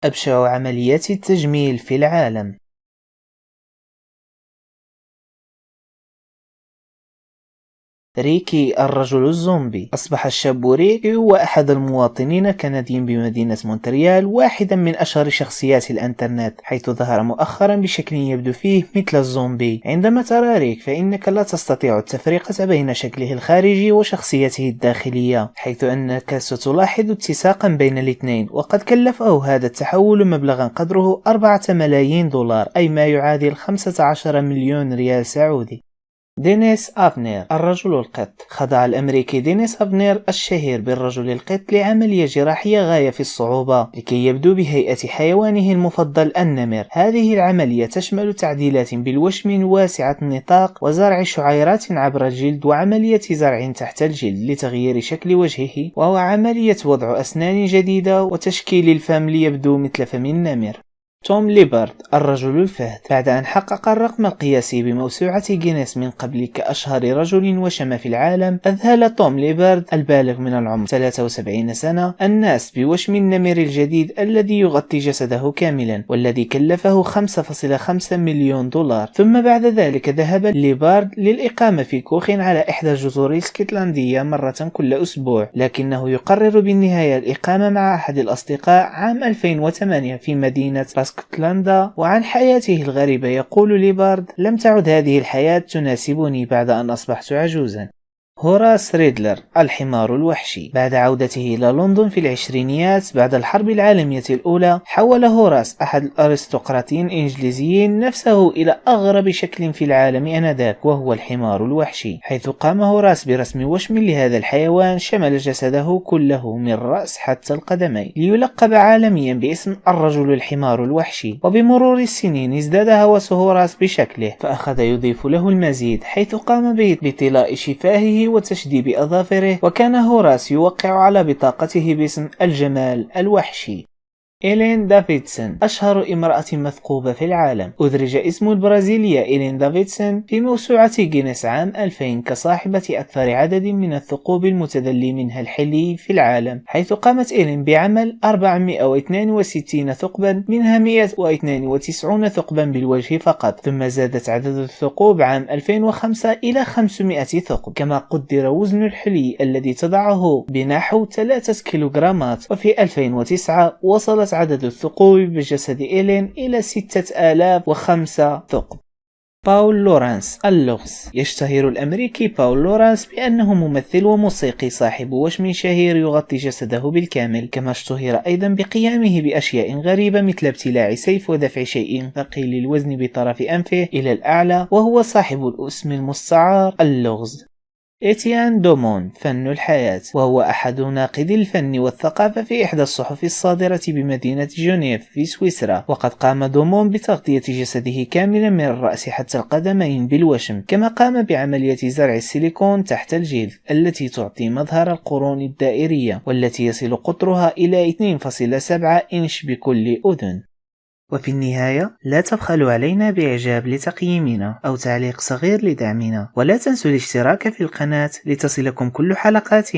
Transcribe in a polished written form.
أبشع عمليات التجميل في العالم. ريكي الرجل الزومبي. أصبح الشاب ريكي هو أحد المواطنين الكنديين بمدينة مونتريال، واحدا من أشهر شخصيات الإنترنت، حيث ظهر مؤخرا بشكل يبدو فيه مثل الزومبي. عندما ترى ريك فإنك لا تستطيع التفرقة بين شكله الخارجي وشخصيته الداخلية، حيث أنك ستلاحظ اتساقا بين الاثنين. وقد كلفه هذا التحول مبلغا قدره 4 ملايين دولار، أي ما يعادل 15 مليون ريال سعودي. دينيس أفنير الرجل القط. خضع الأمريكي دينيس أفنير الشهير بالرجل القط لعملية جراحية غاية في الصعوبة لكي يبدو بهيئة حيوانه المفضل النمر. هذه العملية تشمل تعديلات بالوشم واسعة النطاق وزرع شعيرات عبر الجلد وعملية زرع تحت الجلد لتغيير شكل وجهه، وهو عملية وضع أسنان جديدة وتشكيل الفم ليبدو مثل فم النمر. توم ليبرد الرجل الفهد. بعد أن حقق الرقم القياسي بموسوعة جينيس من قبل كأشهر رجل وشم في العالم، أذهل توم ليبرد البالغ من العمر 73 سنة الناس بوشم النمر الجديد الذي يغطي جسده كاملا، والذي كلفه 5.5 مليون دولار. ثم بعد ذلك ذهب ليبرد للإقامة في كوخ على إحدى الجزر الاسكتلندية مرة كل أسبوع، لكنه يقرر بالنهاية الإقامة مع أحد الأصدقاء عام 2008 في مدينة اسكتلندا. وعن حياته الغريبة يقول ليبرد: لم تعد هذه الحياة تناسبني بعد أن أصبحت عجوزا. هوراس ريدلر الحمار الوحشي. بعد عودته إلى لندن في العشرينيات بعد الحرب العالمية الأولى، حول هوراس أحد الأرستقراطيين الإنجليزيين نفسه إلى أغرب شكل في العالم آنذاك، وهو الحمار الوحشي، حيث قام هوراس برسم وشم لهذا الحيوان شمل جسده كله من الرأس حتى القدمين، ليلقب عالميا باسم الرجل الحمار الوحشي. وبمرور السنين ازداد هوس هوراس بشكله، فأخذ يضيف له المزيد، حيث قام بطلاء شفاهه وتشديب أظافره، وكان هوراس يوقع على بطاقته باسم الجمال الوحشي. إيلين دافيدسون أشهر امرأة مثقوبة في العالم. أدرج اسم البرازيلية إيلين دافيدسون في موسوعة جينيس عام 2000 كصاحبة أكثر عدد من الثقوب المتدلي منها الحلي في العالم، حيث قامت إيلين بعمل 462 ثقبا، منها 192 ثقبا بالوجه فقط، ثم زادت عدد الثقوب عام 2005 إلى 500 ثقب. كما قدر وزن الحلي الذي تضعه بنحو 3 كيلوغرامات، وفي 2009 وصلت عدد الثقوب بجسد إيلين إلى 6005 ثقب. باول لورانس اللغز. يشتهر الأمريكي باول لورانس بأنه ممثل وموسيقي صاحب وشم شهير يغطي جسده بالكامل، كما اشتهر أيضا بقيامه بأشياء غريبة مثل ابتلاع سيف ودفع شيء ثقيل الوزن بطرف أنفه إلى الأعلى، وهو صاحب الاسم المستعار اللغز. إتيان دومون فن الحياة، وهو أحد ناقدي الفن والثقافة في إحدى الصحف الصادرة بمدينة جنيف في سويسرا. وقد قام دومون بتغطية جسده كاملا من الرأس حتى القدمين بالوشم، كما قام بعملية زرع السيليكون تحت الجلد التي تعطي مظهر القرون الدائرية، والتي يصل قطرها إلى 2.7 إنش بكل أذن. وفي النهاية، لا تبخلوا علينا بإعجاب لتقييمنا أو تعليق صغير لدعمنا، ولا تنسوا الاشتراك في القناة لتصلكم كل حلقاتنا.